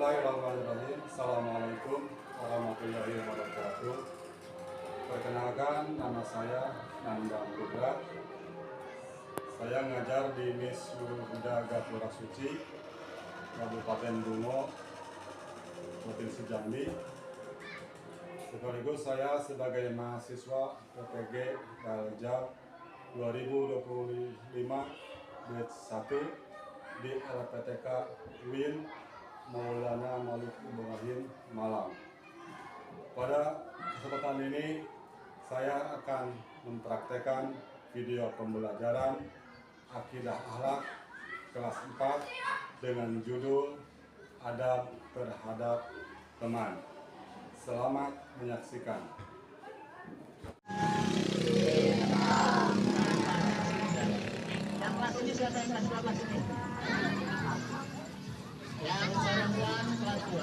Bismillahirrahmanirrahim. Assalamualaikum warahmatullahi wabarakatuh. Perkenalkan, nama saya Nandang Putra. Saya ngajar di Mis Guru Buddha Gapura Suci, Kabupaten Bungo, Provinsi Jambi. Sekaligus saya sebagai mahasiswa PPG Daljab 2025 batch 1 di LPTK UIN Maulana Malik Ibrahim Malang. Pada kesempatan ini saya akan mempraktekkan video pembelajaran Akidah Akhlak kelas 4 dengan judul Adab Terhadap Teman. Selamat menyaksikan. Yang kelas ini siapa yang kelas 12 ini? Yang perempuan kelas 2.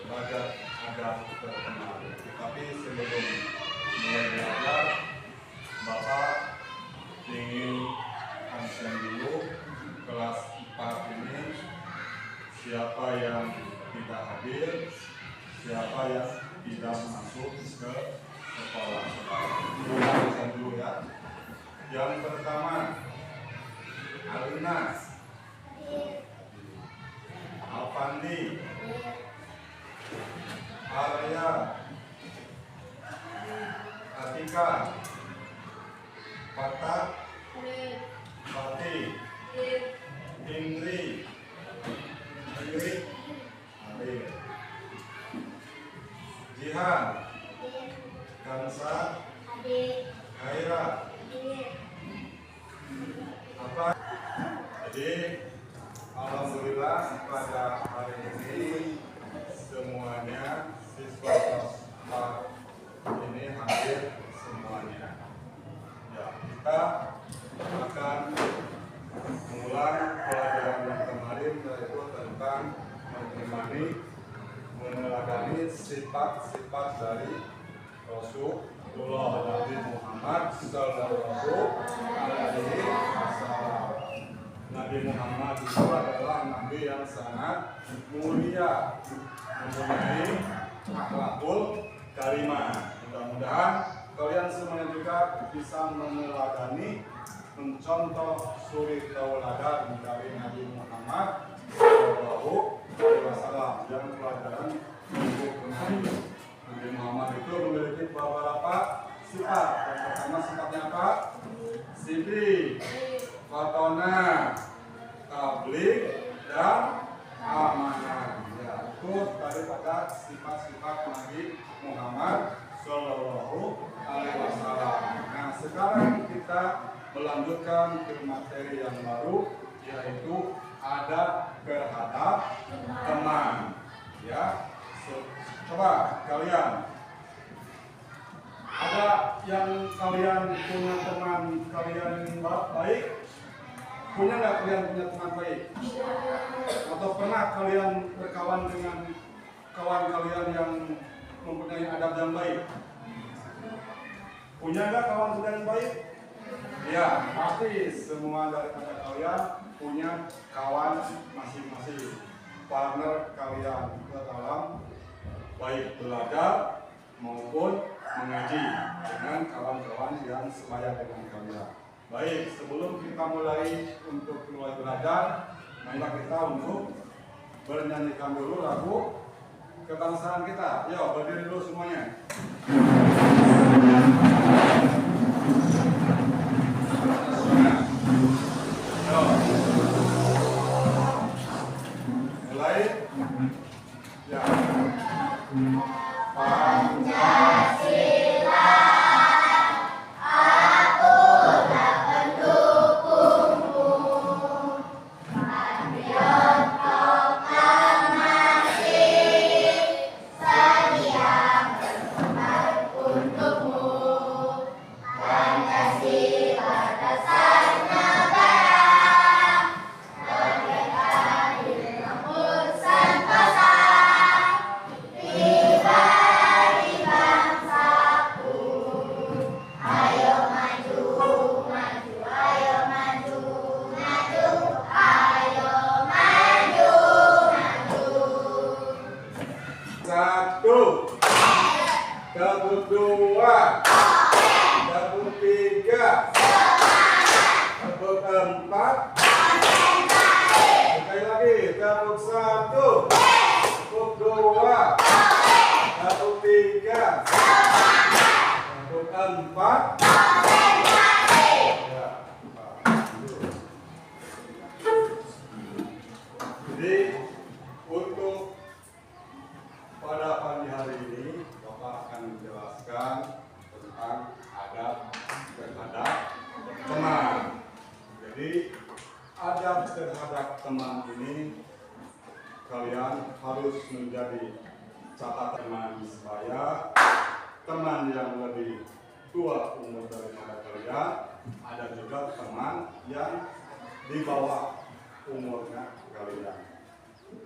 Belajar agak terkenal. Tapi sebelum mulai belajar, Bapak ingin absen dulu kelas 4 ini. Siapa yang tidak hadir, siapa yang tidak masuk ke sekolah. Kita dulu ya. Yang pertama, Alina, Alfandi, Arya, Atika, Fatah, Fatih, Indri, Indri, Arif, Jihan, Kansa, Khaira. Apa? Jadi alhamdulillah pada hari ini semuanya siswa kelas 4 ini hadir semuanya. Ya, kita akan mengulang pelajaran yang kemarin, yaitu tentang meneladani sifat-sifat dari Rasulullah Nabi Muhammad Sallallahu Alaihi Wasallam. Nabi Muhammad itu adalah nabi yang sangat mulia, mempunyai akhlakul karimah. Mudah-mudahan kalian semuanya juga bisa meneladani, mencontoh suri tauladan dari Nabi Muhammad Sallallahu Alaihi Wasallam. Yang pelajaran minggu kemarin, Nabi Muhammad itu memiliki beberapa sifat. Yang pertama sifatnya apa? Siti, Fatona, materi yang baru, yaitu adab terhadap teman. Ya, coba kalian, ada yang kalian punya teman kalian baik? Punya nggak kalian punya teman baik? Atau pernah kalian berkawan dengan kawan kalian yang mempunyai adab yang baik? Punya nggak kawan yang baik? Ya, pasti semua daripada kalian punya kawan masing-masing, partner kalian ke dalam baik belajar maupun mengaji dengan kawan-kawan yang sebaya dengan kalian. Baik, sebelum kita mulai belajar, marilah kita untuk bernyanyikan dulu lagu kebangsaan kita. Yo, berdiri dulu semuanya. Mulai. Ya. Pancasila. Satu, tabut dua, tabut tiga, tabut empat, sekali lagi, tabut satu, tabut dua, tabut tiga, tabut empat. Jadi untuk pada pagi hari ini, Bapak akan menjelaskan tentang adab terhadap teman. Jadi, adab terhadap teman ini kalian harus menjadi catatan teman sebaya, teman yang lebih tua umur daripada kalian, ada juga teman yang di bawah umurnya kalian.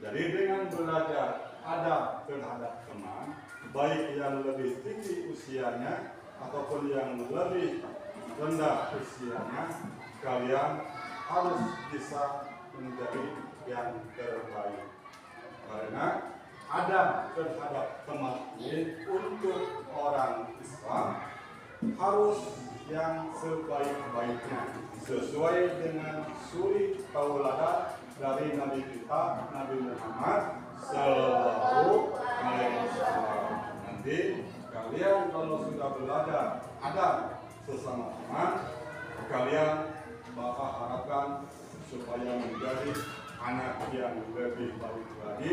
Jadi dengan belajar adab terhadap teman, baik yang lebih tinggi usianya ataupun yang lebih rendah usianya, kalian harus bisa menjadi yang terbaik. Karena adab terhadap teman ini untuk orang Islam harus yang sebaik-baiknya, sesuai dengan suri tauladan dari Nabi kita, Nabi Muhammad Sallallahu Alaihi Wasallam. Nanti kalian kalau sudah belajar adab sesama teman, kalian Bapak harapkan supaya menjadi anak yang lebih baik lagi,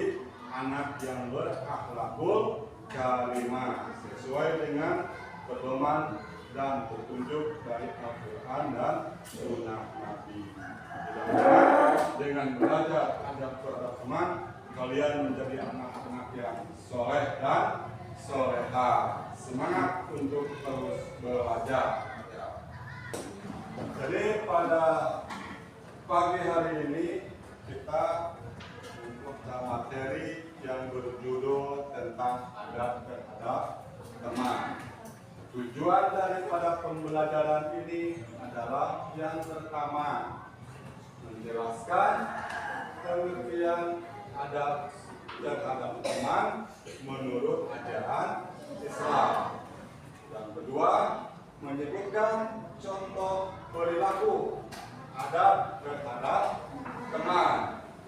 anak yang berakhlakul karimah sesuai dengan pedoman dan petunjuk dari Al-Quran dan Sunnah Nabi. Mudah-mudahan dengan belajar adab terhadap teman, kalian menjadi anak-anak yang soleh dan soleha. Semangat untuk terus belajar. Jadi pada pagi hari ini kita untuk materi yang berjudul tentang adab terhadap teman. Tujuan daripada pembelajaran ini adalah yang pertama, menjelaskan pengertian adab terhadap teman menurut ajaran Islam. Yang kedua, menyebutkan contoh perilaku adab terhadap teman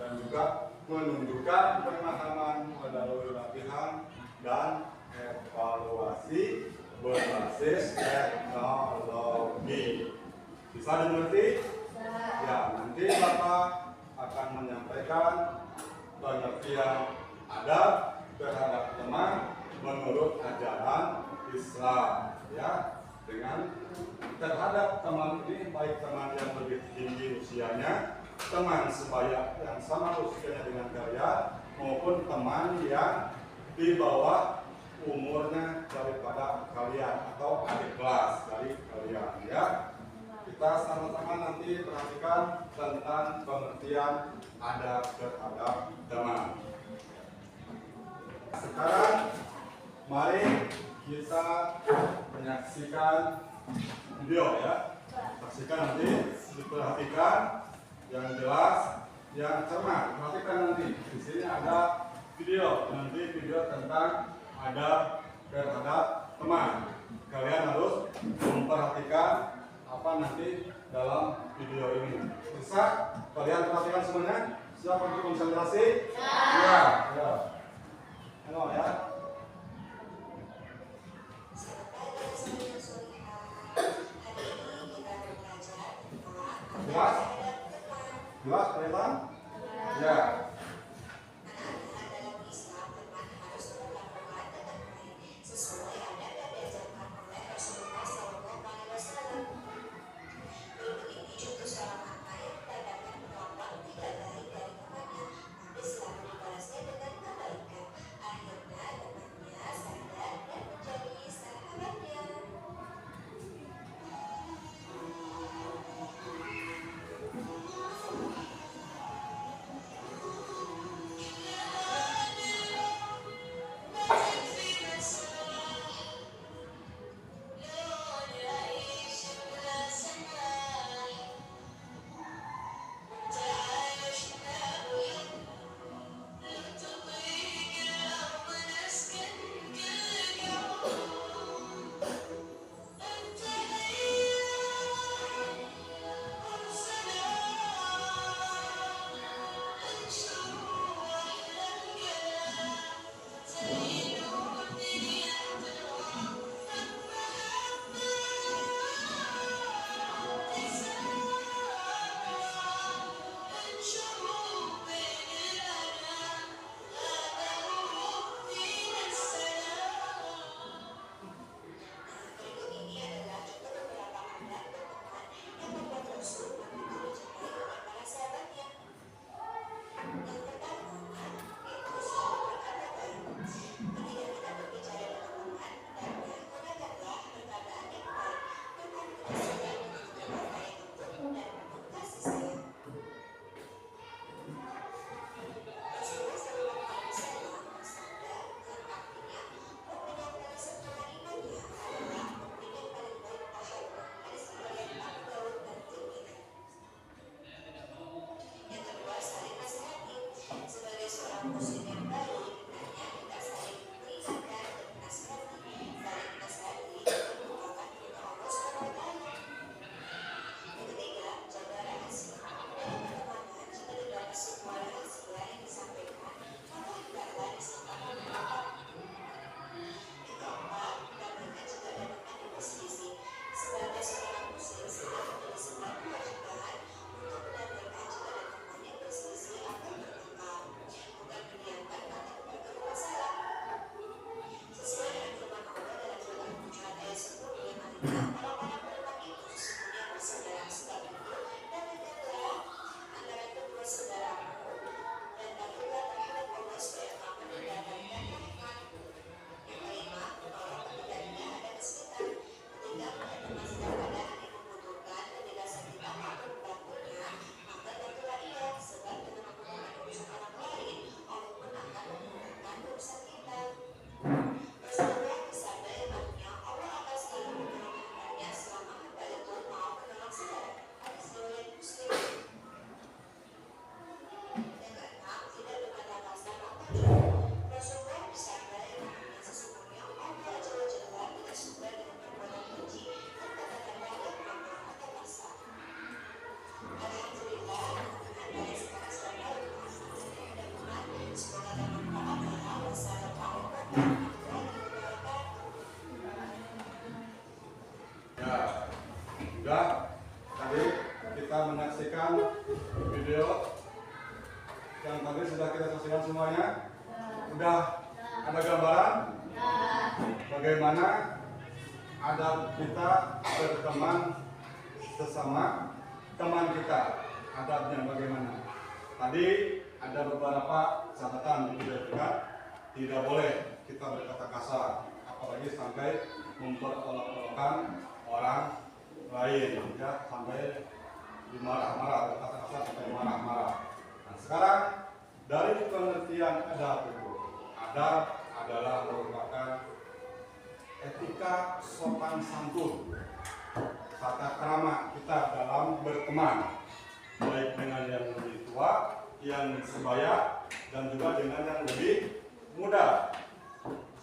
dan juga menunjukkan pemahaman melalui latihan dan evaluasi berbasis teknologi. Bisa dimengerti? Ya, nanti Bapak akan menyampaikan pengertian adab terhadap teman menurut ajaran Islam. Ya, dengan terhadap teman ini, baik teman yang lebih tinggi usianya, teman sebaya yang sama usianya dengan kalian, maupun teman yang di bawah umurnya daripada kalian atau adik kelas dari kalian ya. Kita sama-sama nanti perhatikan tentang pengertian adab terhadap teman. Sekarang mari kita menyaksikan video ya. Saksikan nanti, diperhatikan yang jelas, yang cermat. Perhatikan nanti. Di sini ada video, nanti video tentang adab terhadap teman. Kalian harus memperhatikan apa nanti dalam video ini. Bisa kalian perhatikan semuanya? Siap untuk konsentrasi? Ya. Ya. Halo ya. Jelas? Jelas kelihatan? Ya. Sudah, tadi kita menyaksikan video yang tadi sudah kita saksikan semuanya. Sudah ada gambaran bagaimana adab kita berteman sesama teman kita, adabnya bagaimana? Tadi ada beberapa catatan di video kita, tidak boleh kita berkata kasar, apalagi sampai memperolok-olokkan orang lain, ya, sampai dimarah-marah, berkata kasar sampai marah-marah. Nah, sekarang dari pengertian adab itu, adab adalah merupakan etika sopan santun, tata krama kita dalam berteman, baik dengan yang lebih tua, yang sebaya, dan juga dengan yang lebih muda.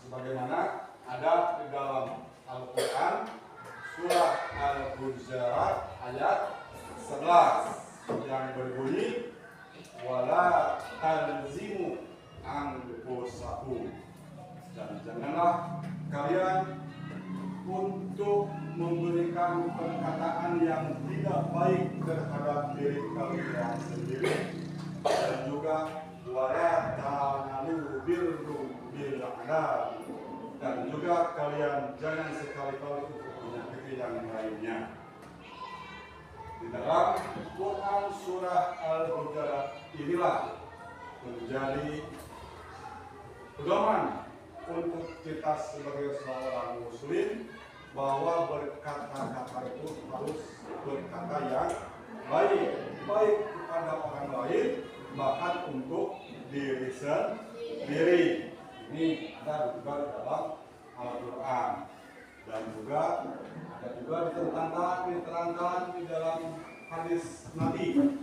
Sebagaimana ada di dalam Al-Quran surah Al-Hujurat ayat 11 yang berbunyi wala talzimu anfusakum, dan janganlah kalian untuk memberikan perkataan yang tidak baik terhadap diri kalian sendiri, dan juga wala ta'nalu birru bil adab, dan juga kalian jangan sekali-kali untuk menyakiti yang lainnya. Di dalam Quran surah Al-Hujurat inilah menjadi pedoman untuk kita sebagai seorang muslim, bahwa berkata-kata itu harus berkata yang baik, baik kepada orang lain, bahkan untuk diri sendiri. Ini ada juga di dalam Al-Quran, dan juga ada juga diterangkan di dalam hadis Nabi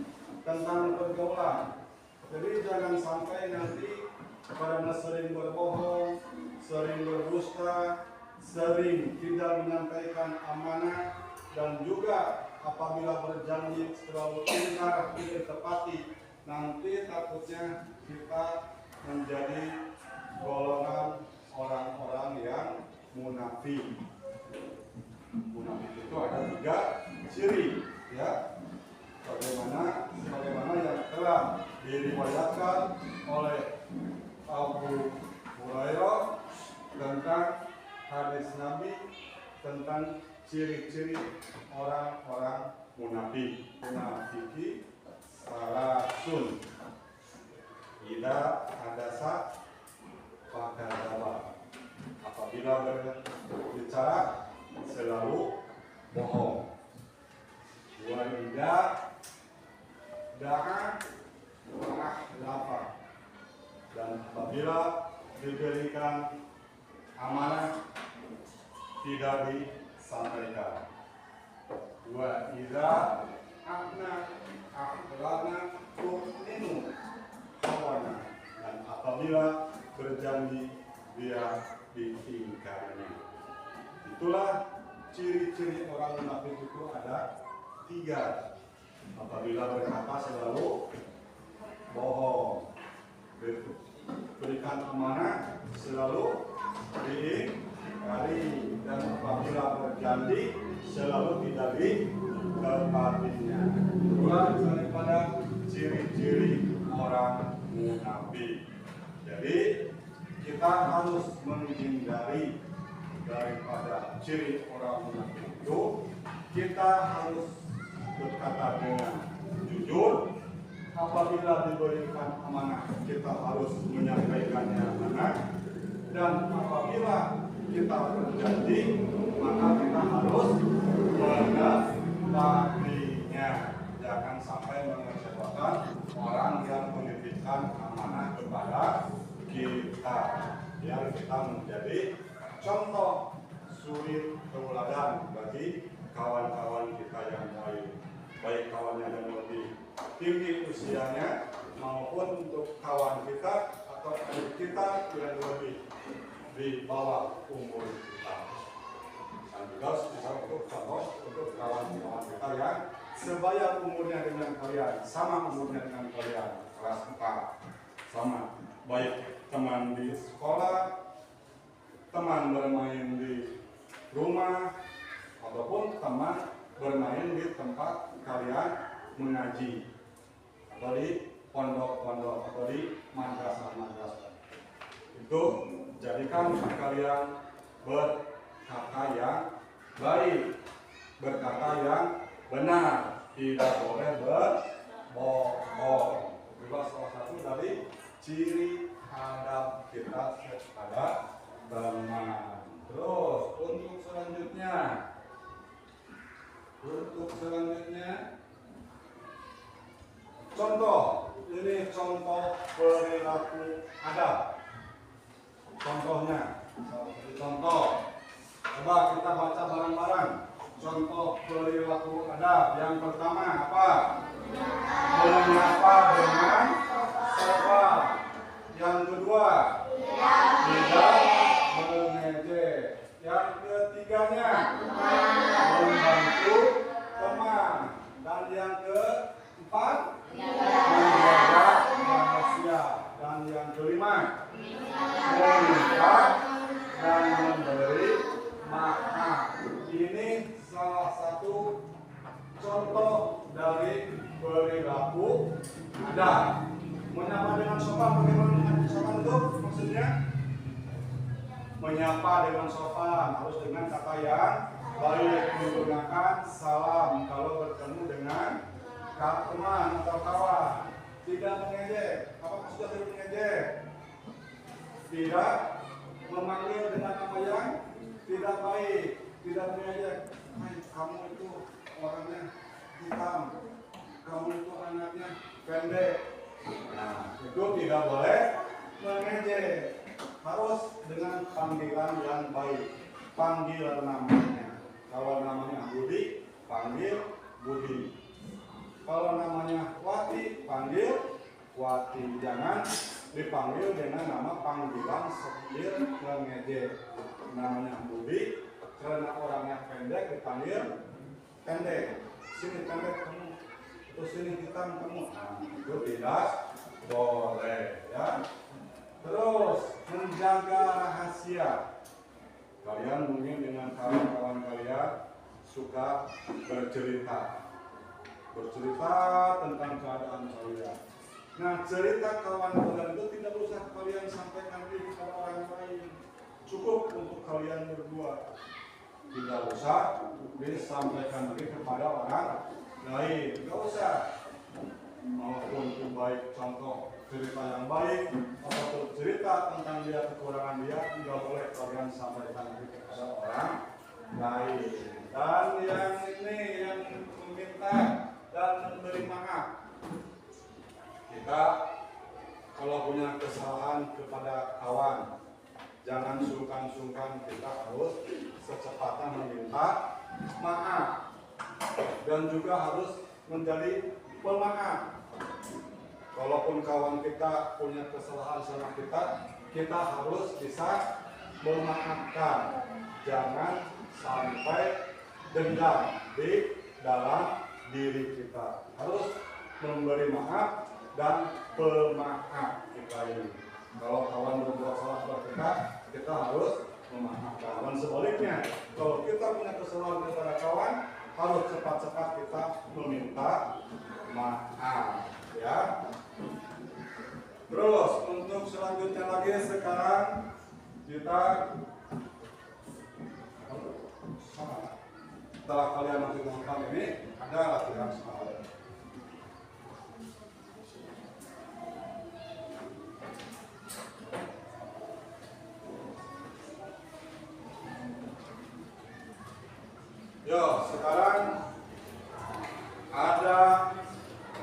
tentang pergaulan. Jadi jangan sampai nanti karena sering berbohong, sering berdusta, sering tidak menyampaikan amanah, dan juga apabila berjanji terlalu ingkar tidak tepati, nanti takutnya kita menjadi golongan orang-orang yang munafik. Munafik itu ada 3 ciri, ya. Sebagaimana yang telah diriwayatkan oleh Abu Hurairah tentang hadis Nabi tentang ciri-ciri orang-orang munafik. Munafiki salasun, idza hadasa fakadzaba, apabila berbicara selalu bohong. Wa idza da'a akhlafa, dan apabila diberikan amanah tidak disampaikan. Wa idza akna akhlana tu'minu hawana, dan apabila berjanji dia diingkarinya. Itulah ciri-ciri orang munafik itu ada 3. Apabila berkata selalu bohong, berikan amanah selalu diingkari, dan apabila berjanji selalu tidak ditepatinya. Itulah daripada ciri-ciri orang munafik. Jadi kita harus menghindari daripada ciri orang munafik itu. Kita harus berkata dengan jujur. Apabila diberikan amanah, kita harus menyampaikannya amanah. Dan apabila kita berjanji, maka kita harus menepatinya. Jangan sampai mengecewakan orang yang menitipkan amanah kepada kita, biar kita menjadi contoh suri tauladan bagi kawan-kawan kita yang lain, baik kawannya yang lebih tinggi usianya maupun untuk kawan kita atau adik kita yang lebih di bawah umur kita, dan juga bisa untuk contoh untuk kawan-kawan kita yang sebaya umurnya dengan kalian, sama umurnya dengan kalian, kelas 4 sama, baik teman di sekolah, teman bermain di rumah, ataupun teman bermain di tempat kalian mengaji, atau di pondok-pondok, atau di madrasah-madrasah. Itu jadikan kalian berkata yang baik, berkata yang benar, tidak boleh berbohong. Itulah salah satu dari ciri adab kita kepada teman. Terus untuk selanjutnya contoh, ini contoh perilaku adab. Contohnya, contoh, coba kita baca bareng-bareng. Contoh perilaku adab yang pertama apa? Menyapa dengan sopan. Yang kedua, tidak mengejek. Yang ketiganya, membantu teman. Dan yang keempat, menjaga rahasia. Dan yang kelima, meminta dan memberi maaf. Ini salah satu contoh dari perilaku adab. Menyapa dengan sopan, bagaimana dengan sopan itu? Maksudnya menyapa dengan sopan harus dengan kata yang baik, menggunakan salam kalau bertemu dengan teman atau kawan. Tidak mengejek. Apa maksudnya tidak mengejek? Tidak memanggil dengan nama yang tidak baik, tidak mengejek. Kamu itu orangnya hitam, kamu itu anaknya pendek. Nah, itu tidak boleh mengejek. Harus dengan panggilan yang baik. Panggil namanya. Kalau namanya Budi, panggil Budi. Kalau namanya Wati, panggil Wati. Jangan dipanggil dengan nama panggilan sambil mengejek. Namanya Budi, karena orangnya pendek dipanggil pendek. Sini pendek kamu, terus sini hitam kamu. Nah, itu tidak boleh ya. Terus menjaga rahasia. Kalian mungkin dengan kawan-kawan kalian suka bercerita tentang keadaan kalian. Nah, cerita kawan kalian itu tidak usah kalian sampaikan kepada orang lain. Cukup untuk kalian berdua. Tidak usah disampaikan kepada orang lain. Tidak usah. Maupun itu baik contoh cerita yang baik atau cerita tentang dia, kekurangan dia, tidak boleh kalian sampaikan kepada orang lain. Dan yang ini yang meminta dan memberi maaf, kita kalau punya kesalahan kepada kawan, jangan sungkan-sungkan, kita harus secepatnya meminta maaf dan juga harus menjadi pemaaf. Kalaupun kawan kita punya kesalahan sama kita, kita harus bisa memaafkan. Jangan sampai dendam di dalam diri kita. Harus memberi maaf dan pemaaf kita ini. Kalau kawan berbuat salah kepada kita, kita harus memaafkan. Dan sebaliknya, kalau kita punya kesalahan kepada kawan, harus cepat-cepat kita meminta maaf, ya. Terus untuk selanjutnya lagi sekarang kita setelah kalian masuk nonton ini ada latihan soal. Yo, sekarang ada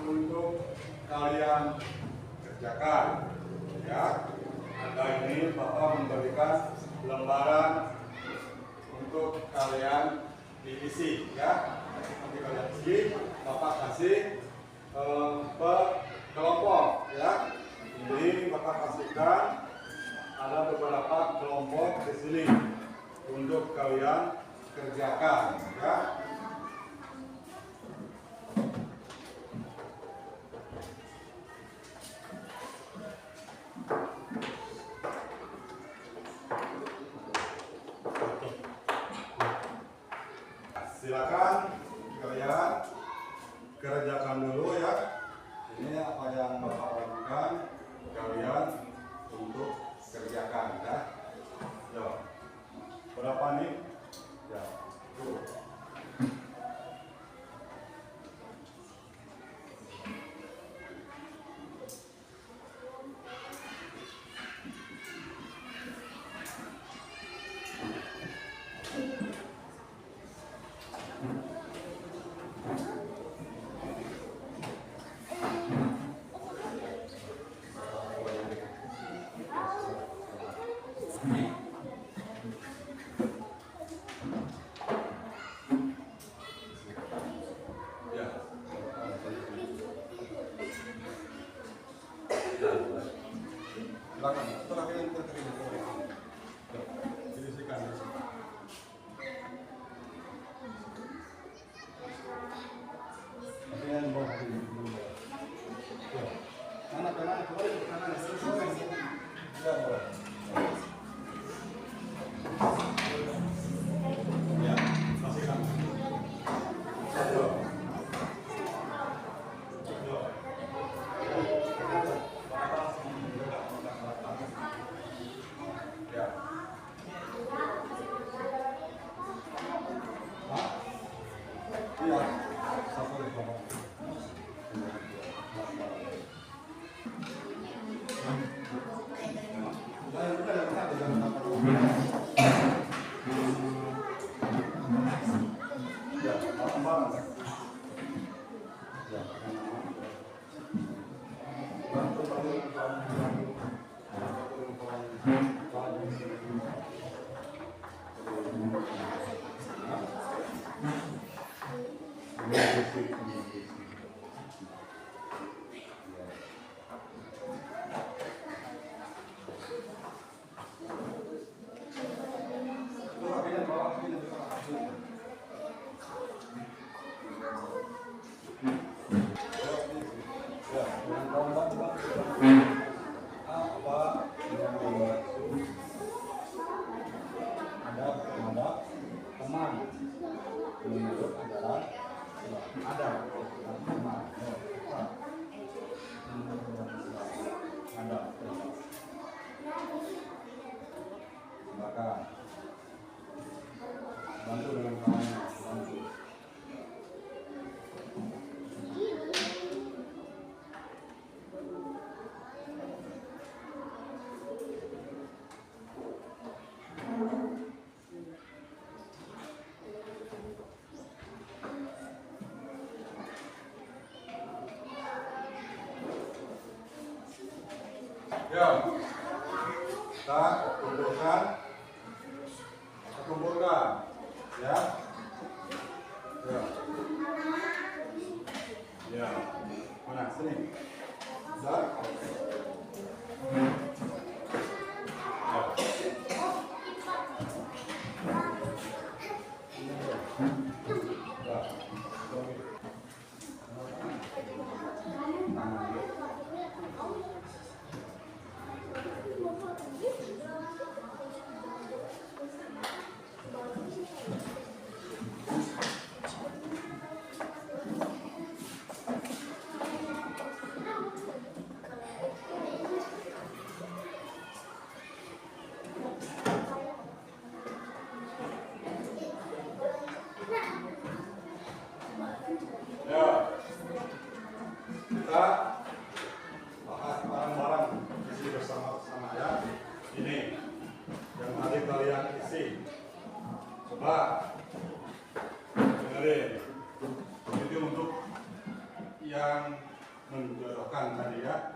untuk kalian kerjakan, ya. Ada ini Bapak memberikan lembaran untuk kalian diisi, ya. Nanti kalian isi, Bapak kasih per kelompok, ya. Ini Bapak kasihkan ada beberapa kelompok di sini untuk kalian kerjakan, ya. Silakan kalian kerjakan dulu, ya. Ini apa yang Bapak lakukan, kalian untuk kerjakan, ya. Yo. Berapa nih? Ya. Belakang. Setelah kalian terkering. Dirisikan. Kalian bawa ini. Kanan kanan kembali ke kanan. Ya, boleh. Ya, masih kanan. Satu. Bantu dengan kawannya, bantu. Ya, kita kumpulkan, ya, ya, mana sini, dah, kita bahas barang-barang isi bersama-sama ya. Ini yang tadi kalian isi. Coba dengerin. Itu untuk yang menjodohkan tadi ya.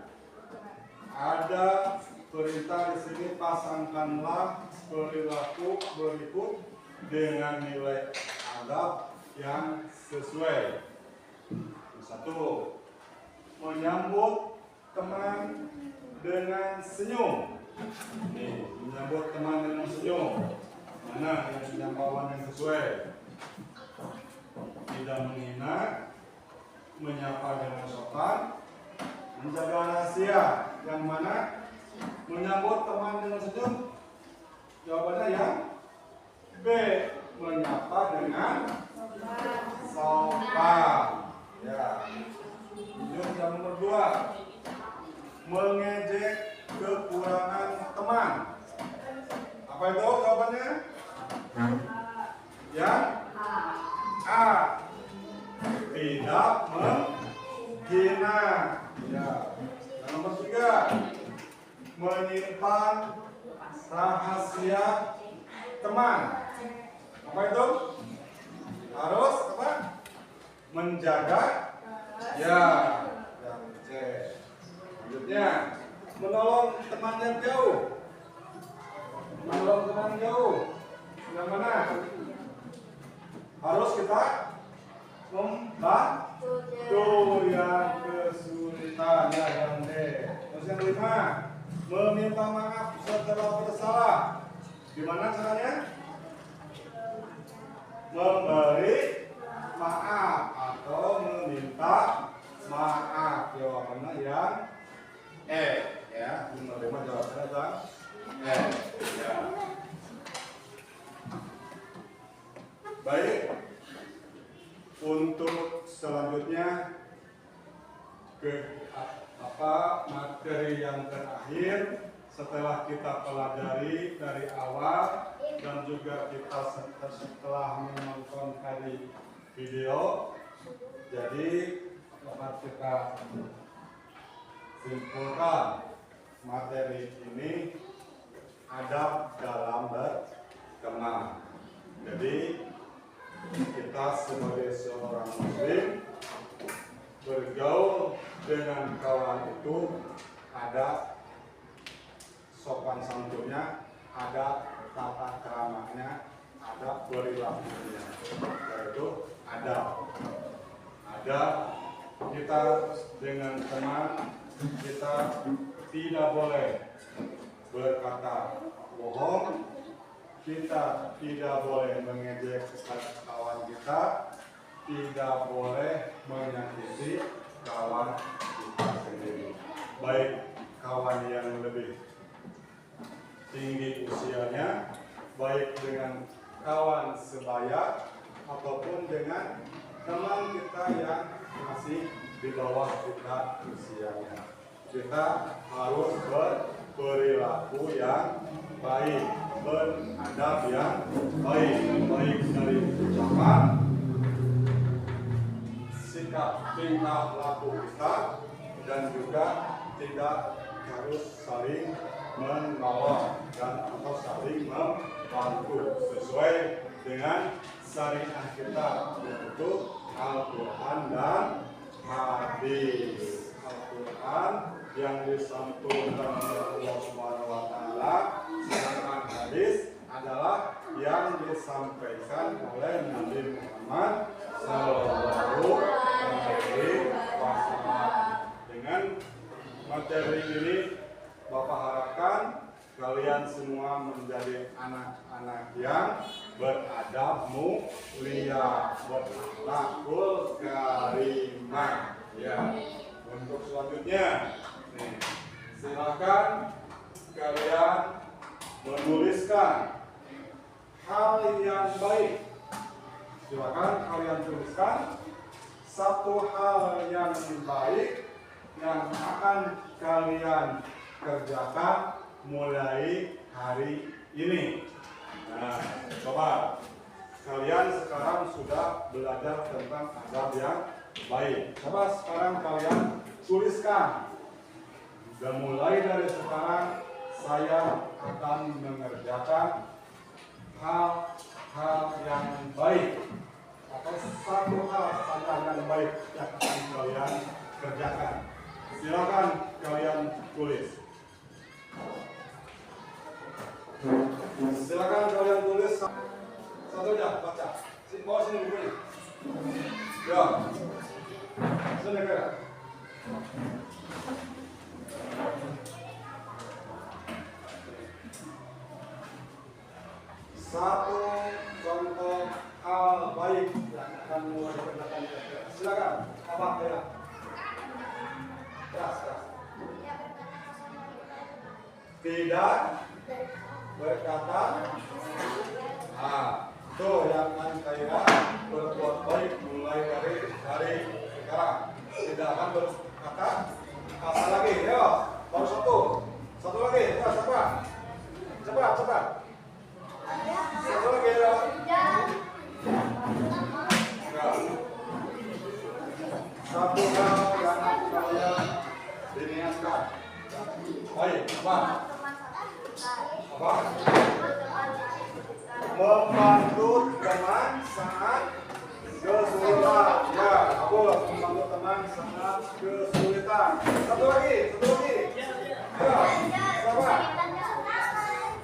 Ada perintah di sini, pasangkanlah perilaku berikut dengan nilai adab yang sesuai. Satu, menyambut teman dengan senyum. Nih, menyambut teman dengan senyum. Mana yang penyampaian yang sesuai? Tidak menghina, menyapa dengan sopan, menjaga rahasia. Yang mana? Menyambut teman dengan senyum. Jawabannya yang B, menyapa dengan sopan. Ya. Yang nomor 2, mengejek kekurangan teman. Apa itu jawabannya? Ya, A, tidak menghina. Ya. Yang nomor 3, menyimpan rahasia teman. Apa itu? Harus apa? Menjaga. Ya, yang C. Selanjutnya, menolong teman yang jauh. Menolong teman jauh. Yang mana? Harus kita membantu yang kesulitan. Ya, yang D. Terus yang kelima, meminta maaf setelah bersalah. Gimana caranya? Memberi maaf atau meminta maaf. Jawabannya yang ya. Menerima jawabannya bang. Ya. Baik. Untuk selanjutnya materi yang terakhir setelah kita pelajari dari awal dan juga kita setelah menonton tadi video, jadi dapat kita simpulkan materi ini adab dalam berteman. Jadi kita sebagai seorang muslim bergaul dengan kawan itu ada sopan santunnya, ada tata keramanya, ada perilakunya, yaitu ada kita dengan teman kita tidak boleh berkata bohong, kita tidak boleh mengejek kawan kita, tidak boleh menyakiti kawan kita sendiri, baik kawan yang lebih tinggi usianya, baik dengan kawan sebaya ataupun dengan teman kita yang masih di bawah kita usianya. Kita harus berperilaku yang baik, beradab yang baik, baik dari ucapan, sikap tingkah laku kita, dan juga tidak harus saling menolong dan atau saling membantu sesuai dengan syariat kita, yaitu Al-Quran dan hadis. Al-Quran yang disampaikan oleh Allah Subhanahu wa Ta'ala, sedangkan hadis adalah yang disampaikan oleh Nabi Muhammad Sallallahu Alaihi Wasallam. Dengan materi ini, Bapak harapkan kalian semua menjadi anak-anak yang beradab mulia, berakhlakul karimah. Ya. Untuk selanjutnya, silakan kalian menuliskan hal yang baik. Silakan kalian tuliskan satu hal yang baik yang akan kalian kerjakan mulai hari ini. Nah, coba kalian sekarang sudah belajar tentang adab yang baik. Coba sekarang kalian tuliskan. Dan mulai dari sekarang saya akan mengerjakan hal-hal yang baik atau satu hal saja yang baik yang akan kalian kerjakan. Silakan kalian tulis. Silakan kalian tulis satu aja, baca. Bawa sini bukunya. Ya. Sini kira. Satu contoh hal baik yang akan mulai dikerjakan. Silakan, apa ya? Keras. Tidak berkata, tuh yang akan saya berbuat baik mulai dari sekarang. Tidak akan berkata apa lagi, ya? Baru satu lagi, ya, cepat. Satu lagi, ya. Satu hal yang kalian diniatkan. Baik, apa? Membantu teman saat kesulitan. Ya, aku membantu teman saat kesulitan. Satu lagi. Ya, siapa?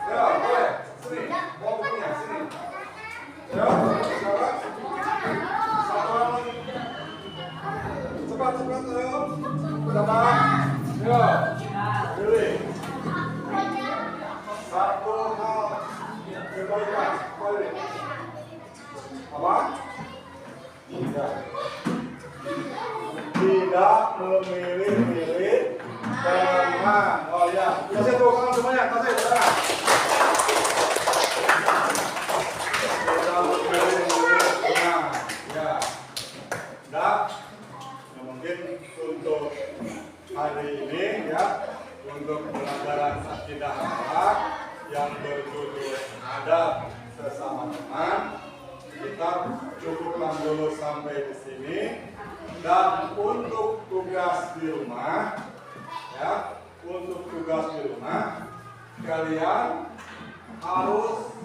Ya, boleh. Sini, mau bukunya, sini. Ya, siapa? Satu lagi. Cepat, ayo. Cepat. Ya. Apa? Tidak. Tidak memilih-milih teman. Oh ya, kasih tepuk tangan semuanya, kasih saudara. Tidak memilih-milih teman. Ya. Nah, mungkin untuk hari ini ya, untuk pelajaran akidah akhlak yang berjudul adab sesama teman, kita cukupkan dulu sampai di sini. Dan untuk tugas di rumah, ya, untuk tugas di rumah, kalian harus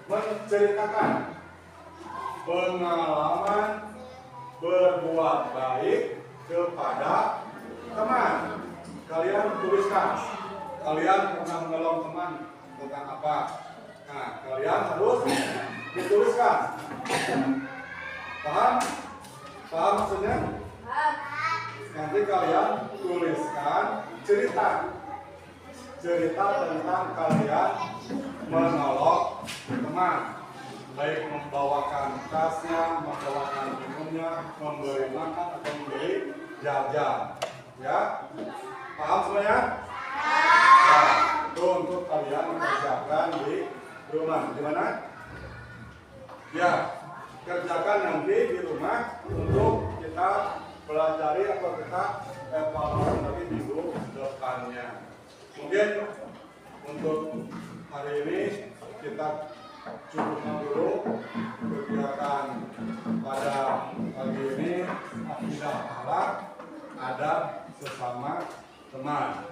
menceritakan pengalaman berbuat baik kepada teman. Kalian tuliskan, kalian pernah menolong teman tentang apa. Nah, kalian harus dituliskan. Paham? Paham maksudnya? Nanti kalian tuliskan cerita tentang kalian menolong teman, baik membawakan tasnya, membawakan minumnya, memberi makan atau memberi jajan. Ya, paham semuanya? Nah, itu untuk kalian mengerjakan di rumah. Gimana? Ya, kerjakan nanti di rumah untuk kita pelajari atau kita evaluasi lagi minggu depannya. Mungkin untuk hari ini kita cukupkan dulu kegiatan pada pagi ini, akidah akhlak, adab sesama teman.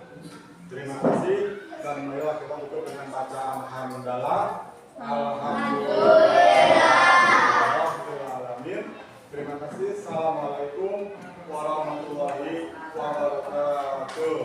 Terima kasih dan marilah kita tutup dengan bacaan hamdalah. Alhamdulillahirrahmanirrahim. Terima kasih. Assalamualaikum warahmatullahi wabarakatuh.